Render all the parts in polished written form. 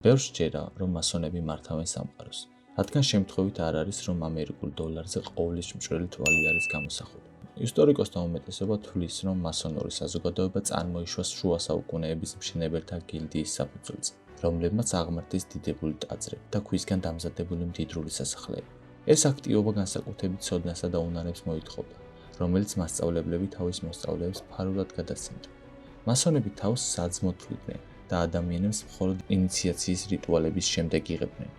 ბევრს სჯერა, რომ მასონები მართავენ სამყაროს, რადგან შემთხვევით არ არის, რომ ამერიკულ დოლარზე ყოვლის მჭრელი თვალი არის გამოსახული. ისტორიკოსთა უმეტესობა თვლის, რომ მასონური საზოგადოება წარმოიშვა შუა საუკუნეების მშენებელთა გილდიის საფუძველზე, რომლებმაც აღმართეს დიდებული ტაძრები და ქვისგან დამზადებული მდიდრული სასახლეები. ეს აქტივობა განსაკუთრებით ცოდნასა და უნარებს მოითხოვდა, რომელიც მასწავლებლები თავის მოსწავლეებს ფარულად გადასცემდნენ. მასონები თავს საძმოდ თვლიდნენ და ადამიანებს მხოლოდ ინიციაციის რიტუალების შემდეგ იღებდნენ.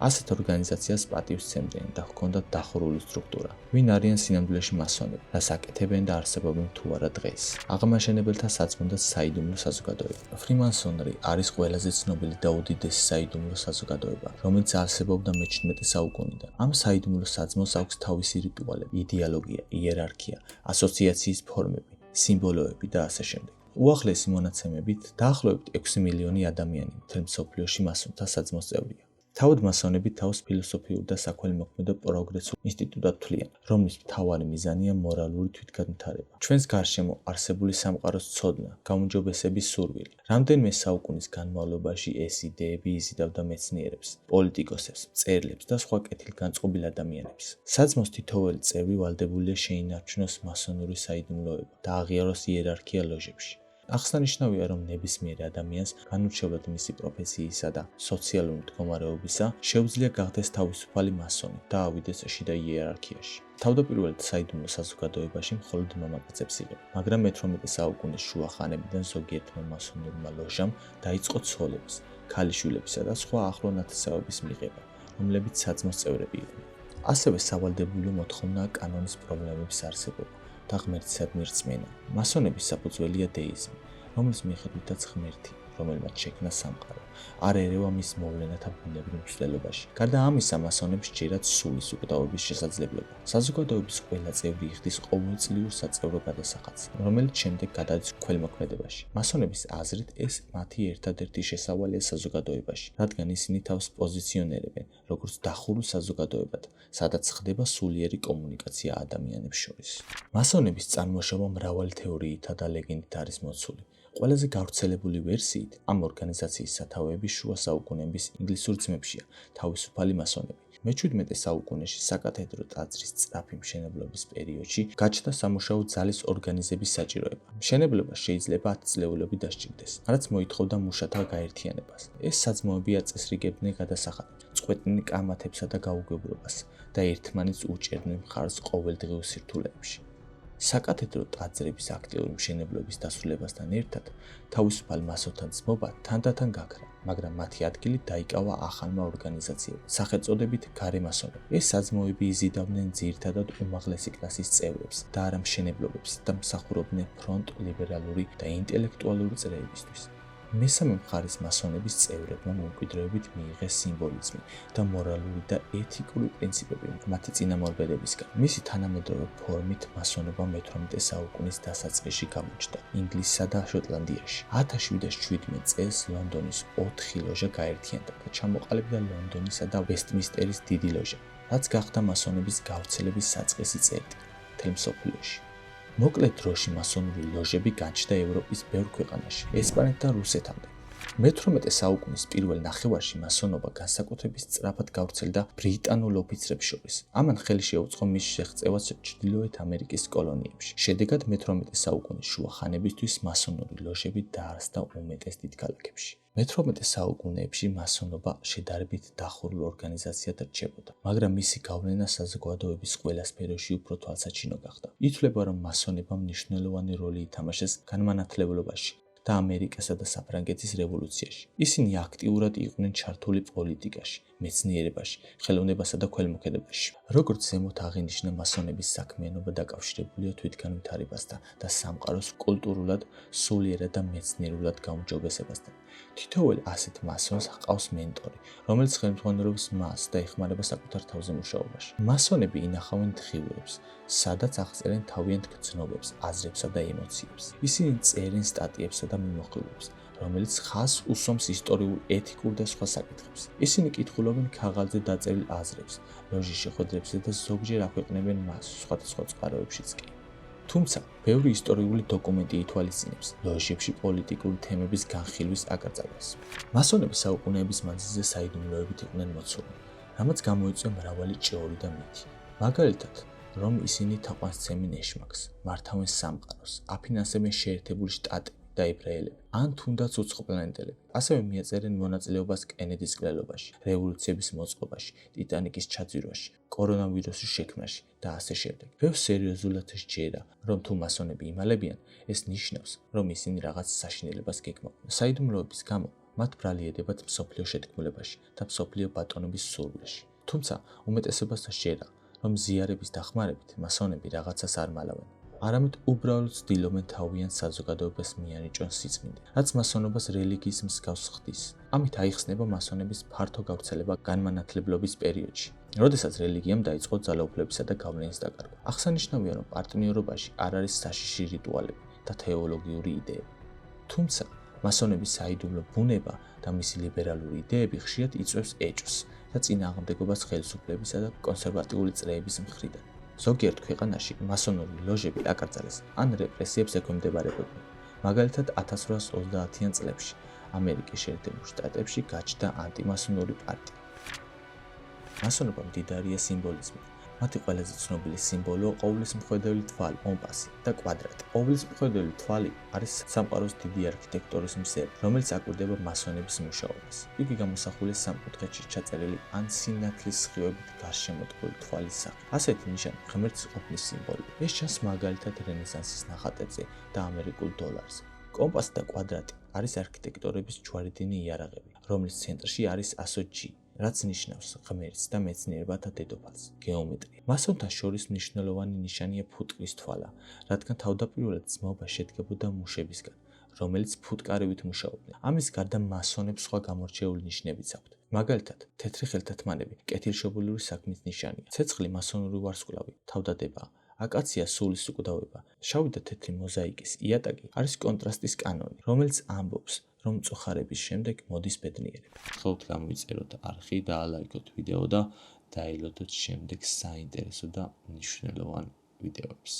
ასეთ ორგანიზაციას პატივს სცემდნენ და ჰქონდათ დახურული სტრუქტურა. ვინ არიან სინამდვილეში მასონები, რას აკეთებენ და არსებობენ თუ არა დღეს? აღმაშენებელთა საწმუნდად საიდუმლო საზოგადოება. ფრიმანსონრი არის ყველაზე ცნობილი და უდიდესი საიდუმლო საზოგადოება, რომელიც არსებობდა მე-17 საუკუნიდან. ამ საიდუმლო საძმოს აქვს თავისი რიტუალები, იდეოლოგია, იერარქია, ასოციაციის ფორმები, სიმბოლოები და ასე შემდეგ. უახლესი მონაცემებით, დაახლოებით 6 მილიონი ადამიანი მთელ მსოფლიოში მასონთა საძმოს წევრია. თავად მასონები თავს ფილოსოფიურ და საქველმოქმედო პროგრესულ ინსტიტუტად თვლიან, რომლის მთავარი მიზანია მორალური თვითგანვითარება. ჩვენს გარშემო არსებული სამყაროს ცოდნა, გაუმჯობესების სურვილი. რამდენიმე საუკუნის განმავლობაში ეს იდეები იზიდავდა მეცნიერებს, პოლიტიკოსებს, მწერლებს და სხვა კეთილგანწყობილ ადამიანებს. საძმოს თითოეული წევრი ვალდებულია შეინარჩუნოს მასონური საიდუმლოება და აღიაროს იერარქია ლოჟებში. აღსანიშნავია, რომ ნებისმიერ ადამიანს განურჩევლად მისი პროფესიისა და სოციალური მდგომარეობისა შეუძლია გახდეს თავისუფალი მასონი და ავიდეს შიდა იერარქიაში. თავდაპირველად საიდუმლო საზოგადოებაში მხოლოდ მამაკაცებს იღებდნენ, მაგრამ მე-18 საუკუნის შუა ხანებიდან ზოგიერთმა მასონურმა ლოჟამ დაიწყო ცოლების, ქალიშვილებისა და სხვა ახლო ნათესავების მიღება, რომლებიც საძმოს წევრები იყვნენ. ასევე სავალდებულო მოთხოვნაა კანონის პრობლემების არსებობა და ღმერთისადმი რწმენა. მასონების საფუძველია დეიზმი, რომლის მიხედვითაც ღმერთი, რომელმაც შექმნა სამყარო, არ ერევა მის მოვლენათა ბუნებრივ მცდელობაში. გარდა ამისა, მასონებს სჯერათ სულის უკვდავების შესაძლებლობა. საზოგადოების ყველა წევრი იხდის ყოველწლიურ საწევრო გადასახადს, რომელიც შემდეგ გადადის ქველმოქმედებაში. მასონების აზრით, ეს მათი ერთადერთი შესავალია საზოგადოებაში, რადგან ისინი თავს პოზიციონირებენ როგორც დახურულ საზოგადოებად, სადაც ხდება სულიერი კომუნიკაცია ადამიანებს შორის. მასონების წარმოშობა მრავალი თეორიითა და ლეგენდით არის მოცული. ყველაზე გავრცელებული ვერსიით ამ ორგანიზაციის სათავეები შუა საუკუნეების ინგლისურ ძმებშია, თავისუფალი მასონები. მე-17 საუკუნეში საკათედრო ტაძრის სწრაფი მშენებლობის პერიოდში გაჩნდა სამუშაო ძალის ორგანიზების საჭიროება. მშენებლობა შეიძლება 10 წლეულობით დასჭირდეს, რაც მოითხოვდა მუშათა გაერთიანებას. ეს საძმოები აწესრიგებდნენ გადასახადებს, წყვეტდნენ კამათებსა და გაუგებრობას და ერთმანეთს უჭერდნენ მხარს ყოველდღიურ სირთულეებში. საკათედრო ტაძრების აქტიური მშენებლობის დასრულებასთან ერთად თავისუფალ მასონთა ძმობა თანდათან გაქრა, მაგრამ მათი ადგილი დაიკავა ახალმა ორგანიზაციებმა, სახელწოდებით გარე მასონები. ეს საძმოები იზიდავდნენ ძირითადად უმაღლესი კლასის წევრებს და არა მშენებლობებს და მსახურობდნენ ფრონტ ლიბერალური და ინტელექტუალური წრეებისთვის. მესამე მხარის მასონების წევრებმა მემკვიდრეობით მიიღეს სიმბოლიზმი და მორალური და ეთიკური პრინციპები მათი წინამორბედებისგან. მისი თანამედროვე ფორმით მასონობა მე-18 საუკუნის დასაწყისში გამოჩნდა ინგლისსა და შოტლანდიაში. 1717 წელს ლონდონის 4 ლოჟა გაერთიანდა და ჩამოყალიბდა ლონდონისა და ვესტმინსტერის დიდი ლოჟა, რაც გახდა მასონების გავრცელების საწყისი წერტილი მთელ მსოფლიოში. მოკლე დროში მასონური ლოჟები გაჩნდა ევროპის ბევრ ქვეყანაში, ესპანეთთან და რუსეთამდე. მე-18 საუკუნის პირველ ნახევარში მასონობა განსაკუთრებით სწრაფად გავრცელდა ბრიტანულ ოფიცრებს შორის. ამან ხელი შეუწყო მის შეღწევას ჩრდილოეთ ამერიკის კოლონიებში. შედეგად მე-18 საუკუნის შუა ხანებისთვის მასონური ლოჟები დაარსდა უმეტეს დიდ ქალაქებში. მე-18 საუკუნეებში მასონობა შედარებით დახურულ ორგანიზაციად რჩებოდა, მაგრამ მისი გავლენა საზოგადოების ყველა სფეროში უფრო თვალსაჩინო გახდა. ითვლება, რომ მასონებამ მნიშვნელოვანი როლი ითამაშეს განმანათლებლობაში და ამერიკასა და საფრანგეთის რევოლუციაში. ისინი აქტიურად იყვნენ ჩართული პოლიტიკაში, მეცნიერებაში, ხელოვნებასა და ქველმოქმედებაში. როგორც ზემოთ აღინიშნა, მასონების საქმიანობა დაკავშირებულია თვითგანვითარებასთან და სამყაროს კულტურულად, სულიერად და მეცნიერულად გაუმჯობესებასთან. თითოეულ ასეთ მასონს ჰყავს მენტორი, რომელიც ხელმძღვანელობს მას და ეხმარება საკუთარ თავზე მუშაობაში. მასონები ინახავენ დღიურებს, სადაც აღწერენ თავიანთ გრძნობებს, აზრებსა და ემოციებს. ისინი წერენ სტატიებსა და მიმოხილვებს, რომელიც ხაზს უსვამს ისტორიულ, ეთიკურ და სხვა საკითხებს. ისინი კითხულობენ ქაღალდზე დაწერილ აზრებს, ლოჟის შეხვედრებზე და ზოგჯერ აქვეყნებენ მას სხვადასხვა წყაროებშიც კი. თუმცა, ბევრი ისტორიული დოკუმენტი ითვალისწინებს ლოჟებში პოლიტიკური თემების განხილვის აკრძალვას. მასონები საუკუნეების მანძილზე საიდუმლოებით იყვნენ მოცულნი, რამაც გამოიწვია მრავალი ჭეური და მითი. მაგალითად, რომ ისინი თაყვანისცემენ ეშმაკს, მართავენ სამყაროს, აფინანსებენ შეერთებული შტატები და ებრაელები, ან თუნდაც უცხოპლანეტელები. ასევე მიაწერენ მონაწილეობას კენედის მკვლელობაში, რევოლუციების მოწყობაში, ტიტანიკის ჩაძირვაში, კორონავირუსის შექმნაში და ასე შემდეგ. ბევრს სერიოზულად სჯერა, რომ თუ მასონები იმალებიან, ეს ნიშნავს, რომ ისინი რაღაც საშინელებას გეგმავენ. საიდუმლოების გამო მათ ბრალი ედებათ მსოფლიო შეთქმულებაში და მსოფლიო ბატონობის სურვილში. თუმცა უმეტესობას სჯერა, რომ ზიარების დახმარებით მასონები რაღაცას არ მალავენ. არამედ უბრალოდ ცდილობენ თავიანთ საზოგადოებას მიანიჭონ სიწმინდე, რაც მასონობას რელიგიის მსგავს ხდის. ამით აიხსნება მასონების ფართო გავრცელება განმანათლებლობის პერიოდში, როდესაც რელიგიამ დაიწყო ძალაუფლებისა და გავლენის დაკარგვა. აღსანიშნავია, რომ პარტნიორობაში არ არის საშიში რიტუალები და თეოლოგიური იდეები. თუმცა, მასონების საიდუმლო ბუნება და მისი ლიბერალური იდეები ხშირად იწვევს ეჭვს და წინააღმდეგობას ხელისუფლებისა და კონსერვატიული წრეების მხრიდან. ზოგიერთ ქვეყანაში მასონური ლოჟები აკრძალეს ან რეპრესიებს ექვემდებარებოდნენ. მაგალითად, 1830-იან წლებში ამერიკის შეერთებულ შტატებში გაჩნდა ანტიმასონური პარტია. მასონობა მდიდარია სიმბოლიზმით. მათი ყველაზე ცნობილი სიმბოლოა ყოვლისმხედველი თვალი, კომპასი და კვადრატი. ყოვლისმხედველი თვალი არის სამყაროს დიდი არქიტექტურის მზები, რომელიც აკვირდება მასონების მუშაობას. იგი გამოსახულია სამკუთხედში ჩაწერილი ან სინათლის სხივებით გარშემოდგმული თვალის სახით. ასეთი ნიშანი ღმერთის ყოფნის სიმბოლოა. ეს ჩანს მაგალითად რენესანსის ნახატებზე და ამერიკულ დოლარზე. კომპასი და კვადრატი არის არქიტექტორების ჯვარედენი იარაღები, რომლის ცენტრში არის ასო-G, რაც ნიშნავს ღმერთს და მეცნიერებათა დედოფალს, გეომეტრია. მასონთა შორის მნიშვნელოვანი ნიშანია ფუტკრის თვალა, რადგან თავდაპირველად ძმობა შედგებოდა მუშებისგან, რომელიც ფუტკარებით მუშაობდნენ. ამის გარდა მასონებს სხვა გამორჩეული ნიშნებიც აქვთ. მაგალითად, თეთრი ხელთათმანები კეთილშობილური საქმის ნიშანია. ცეცხლი მასონური ვარსკვლავი, თავდადებაა. აკაცია სულის უკვდავება. შავი და თეთრი მოზაიკის იატაკი არის კონტრასტის კანონი, რომელიც ამბობს, რომ მწუხარების შემდეგ მოდის ბედნიერება. გთხოვთ გამოიწეროთ არხი, დაალაიქოთ ვიდეო და დაელოდოთ შემდეგ საინტერესო და მნიშვნელოვან ვიდეოებს.